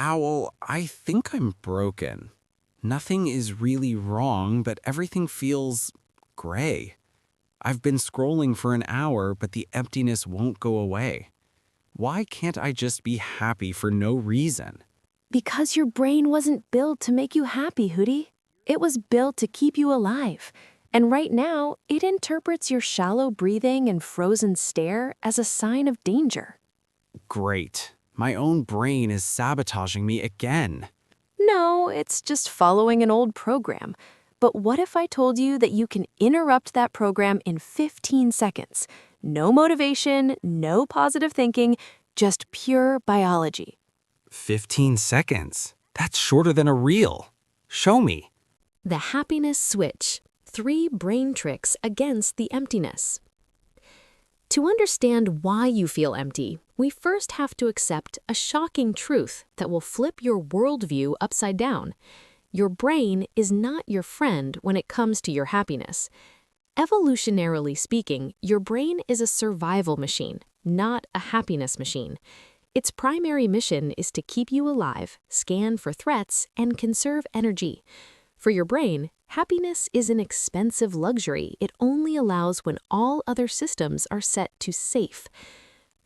Owl, I think I'm broken. Nothing is really wrong, but everything feels gray. I've been scrolling for an hour, but the emptiness won't go away. Why can't I just be happy for no reason? Because your brain wasn't built to make you happy, Hoody. It was built to keep you alive. And right now, it interprets your shallow breathing and frozen stare as a sign of danger. Great. My own brain is sabotaging me again. No, it's just following an old program. But what if I told you that you can interrupt that program in 15 seconds? No motivation, no positive thinking, just pure biology. 15 seconds? That's shorter than a reel. Show me. The happiness switch. 3 brain tricks against the emptiness. To understand why you feel empty, we first have to accept a shocking truth that will flip your worldview upside down. Your brain is not your friend when it comes to your happiness. Evolutionarily speaking, your brain is a survival machine, not a happiness machine. Its primary mission is to keep you alive, scan for threats, and conserve energy. For your brain, happiness is an expensive luxury it only allows when all other systems are set to safe.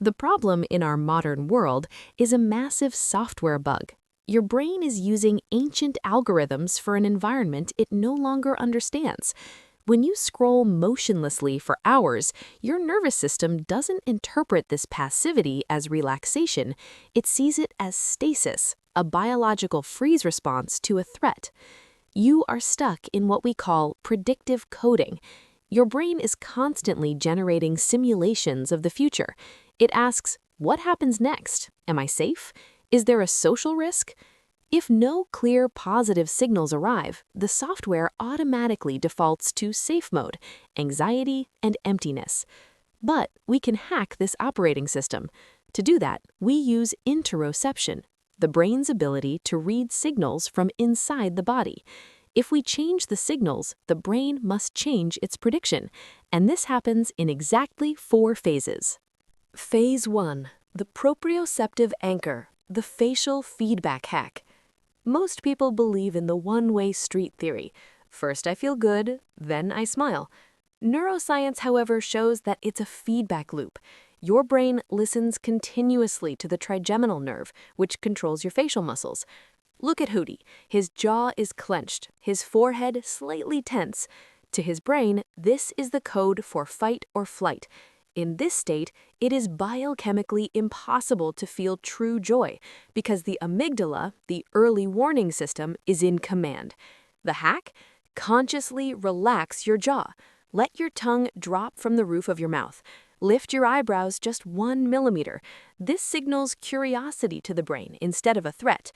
The problem in our modern world is a massive software bug. Your brain is using ancient algorithms for an environment it no longer understands. When you scroll motionlessly for hours, your nervous system doesn't interpret this passivity as relaxation. It sees it as stasis, a biological freeze response to a threat. You are stuck in what we call predictive coding. Your brain is constantly generating simulations of the future. It asks, what happens next? Am I safe? Is there a social risk? If no clear positive signals arrive, the software automatically defaults to safe mode, anxiety, and emptiness. But we can hack this operating system. To do that, we use interoception, the brain's ability to read signals from inside the body. If we change the signals, the brain must change its prediction, and this happens in exactly 4 phases. Phase 1. The proprioceptive anchor, the facial feedback hack. Most people believe in the one-way street theory. First I feel good, then I smile. Neuroscience, however, shows that it's a feedback loop. Your brain listens continuously to the trigeminal nerve, which controls your facial muscles. Look at Hoody. His jaw is clenched, his forehead slightly tense. To his brain, this is the code for fight or flight. In this state, it is biochemically impossible to feel true joy because the amygdala, the early warning system, is in command. The hack? Consciously relax your jaw. Let your tongue drop from the roof of your mouth. Lift your eyebrows just 1 millimeter. This signals curiosity to the brain instead of a threat.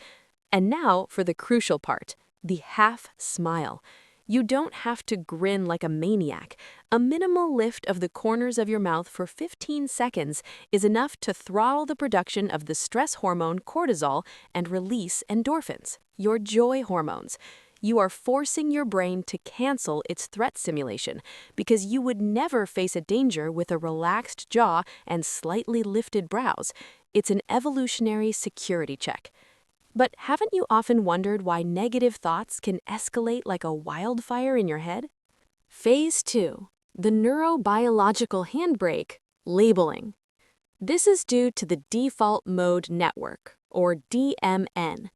And now for the crucial part, the half smile. You don't have to grin like a maniac. A minimal lift of the corners of your mouth for 15 seconds is enough to throttle the production of the stress hormone cortisol and release endorphins, your joy hormones. You are forcing your brain to cancel its threat simulation because you would never face a danger with a relaxed jaw and slightly lifted brows. It's an evolutionary security check. But haven't you often wondered why negative thoughts can escalate like a wildfire in your head? Phase 2. The Neuro-Biological Handbrake, labeling. This is due to the default mode network, or DMN.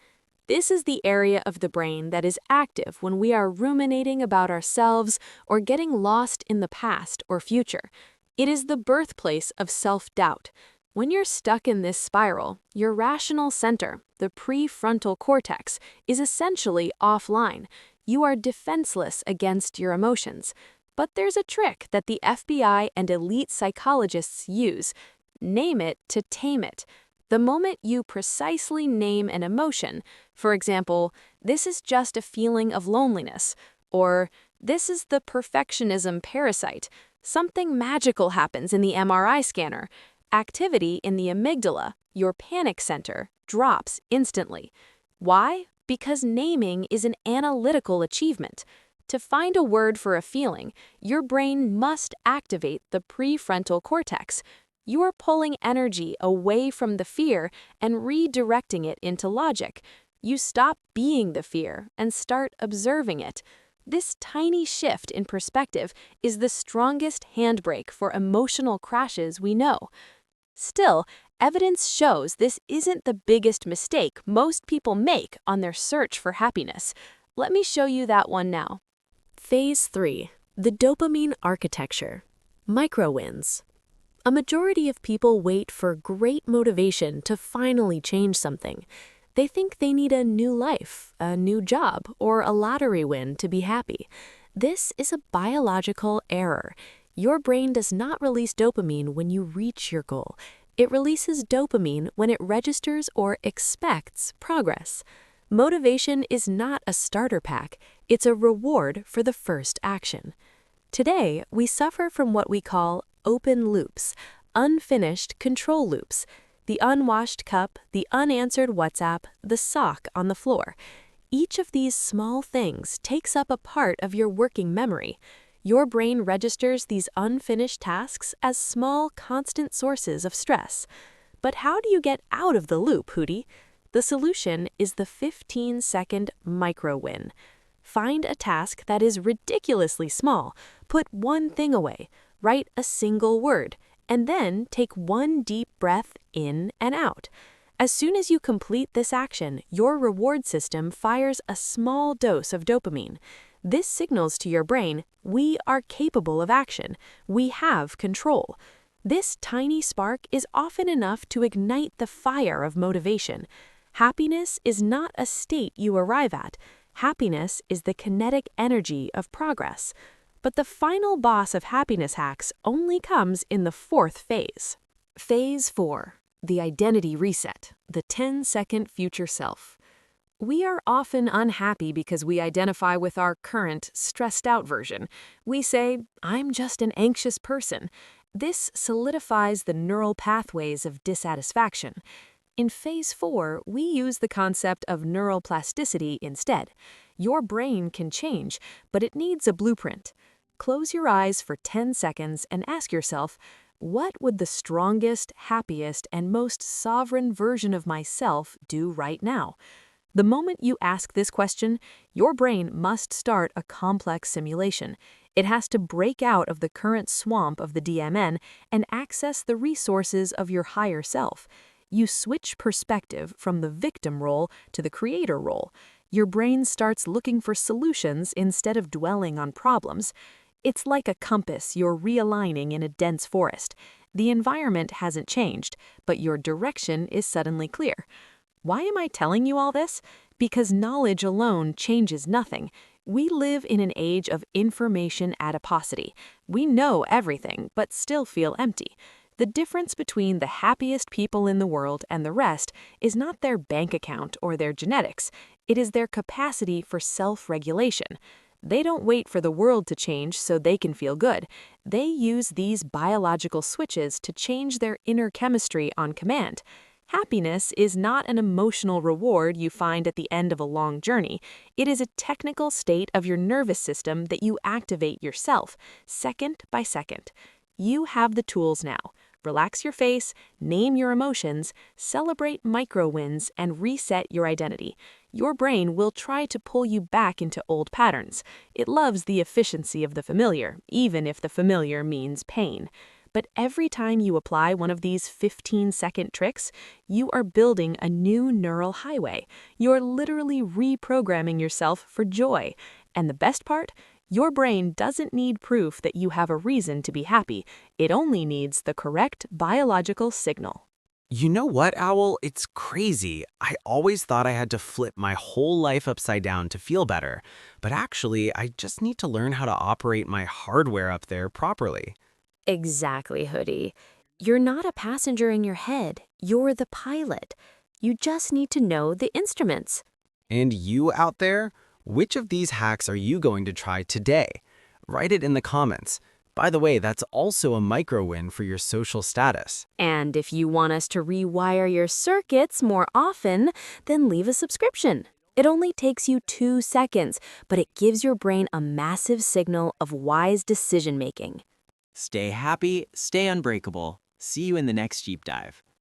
This is the area of the brain that is active when we are ruminating about ourselves or getting lost in the past or future. It is the birthplace of self-doubt. When you're stuck in this spiral, your rational center, the prefrontal cortex, is essentially offline. You are defenseless against your emotions. But there's a trick that the FBI and elite psychologists use. Name it to tame it. The moment you precisely name an emotion, for example, this is just a feeling of loneliness, or this is the perfectionism parasite, something magical happens in the MRI scanner. Activity in the amygdala, your panic center, drops instantly. Why? Because naming is an analytical achievement. To find a word for a feeling, your brain must activate the prefrontal cortex. You are pulling energy away from the fear and redirecting it into logic. You stop being the fear and start observing it. This tiny shift in perspective is the strongest handbrake for emotional crashes we know. Still, evidence shows this isn't the biggest mistake most people make on their search for happiness. Let me show you that one now. Phase 3. The dopamine architecture. Micro-wins. A majority of people wait for great motivation to finally change something. They think they need a new life, a new job, or a lottery win to be happy. This is a biological error. Your brain does not release dopamine when you reach your goal. It releases dopamine when it registers or expects progress. Motivation is not a starter pack. It's a reward for the first action. Today, we suffer from what we call open loops, unfinished control loops. The unwashed cup, the unanswered WhatsApp, the sock on the floor. Each of these small things takes up a part of your working memory. Your brain registers these unfinished tasks as small, constant sources of stress. But how do you get out of the loop, Hoody? The solution is the 15-second micro-win. Find a task that is ridiculously small, put one thing away, write a single word, and then take one deep breath in and out. As soon as you complete this action, your reward system fires a small dose of dopamine. This signals to your brain, we are capable of action. We have control. This tiny spark is often enough to ignite the fire of motivation. Happiness is not a state you arrive at. Happiness is the kinetic energy of progress. But the final boss of happiness hacks only comes in the fourth phase. Phase 4. The identity reset. The 10-second future self. We are often unhappy because we identify with our current, stressed-out version. We say, I'm just an anxious person. This solidifies the neural pathways of dissatisfaction. In Phase 4, we use the concept of neuroplasticity instead. Your brain can change, but it needs a blueprint. Close your eyes for 10 seconds and ask yourself, what would the strongest, happiest, and most sovereign version of myself do right now? The moment you ask this question, your brain must start a complex simulation. It has to break out of the current swamp of the DMN and access the resources of your higher self. You switch perspective from the victim role to the creator role. Your brain starts looking for solutions instead of dwelling on problems. It's like a compass you're realigning in a dense forest. The environment hasn't changed, but your direction is suddenly clear. Why am I telling you all this? Because knowledge alone changes nothing. We live in an age of information adiposity. We know everything, but still feel empty. The difference between the happiest people in the world and the rest is not their bank account or their genetics. It is their capacity for self-regulation. They don't wait for the world to change so they can feel good. They use these biological switches to change their inner chemistry on command. Happiness is not an emotional reward you find at the end of a long journey. It is a technical state of your nervous system that you activate yourself, second by second. You have the tools now. Relax your face, name your emotions, celebrate micro-wins, and reset your identity. Your brain will try to pull you back into old patterns. It loves the efficiency of the familiar, even if the familiar means pain. But every time you apply one of these 15-second tricks, you are building a new neural highway. You're literally reprogramming yourself for joy. And the best part? Your brain doesn't need proof that you have a reason to be happy. It only needs the correct biological signal. You know what, Owl? It's crazy. I always thought I had to flip my whole life upside down to feel better. But actually, I just need to learn how to operate my hardware up there properly. Exactly, Hoody. You're not a passenger in your head. You're the pilot. You just need to know the instruments. And you out there? Which of these hacks are you going to try today? Write it in the comments. By the way, that's also a micro-win for your social status. And if you want us to rewire your circuits more often, then leave a subscription. It only takes you 2 seconds, but it gives your brain a massive signal of wise decision-making. Stay happy, stay unbreakable. See you in the next deep dive.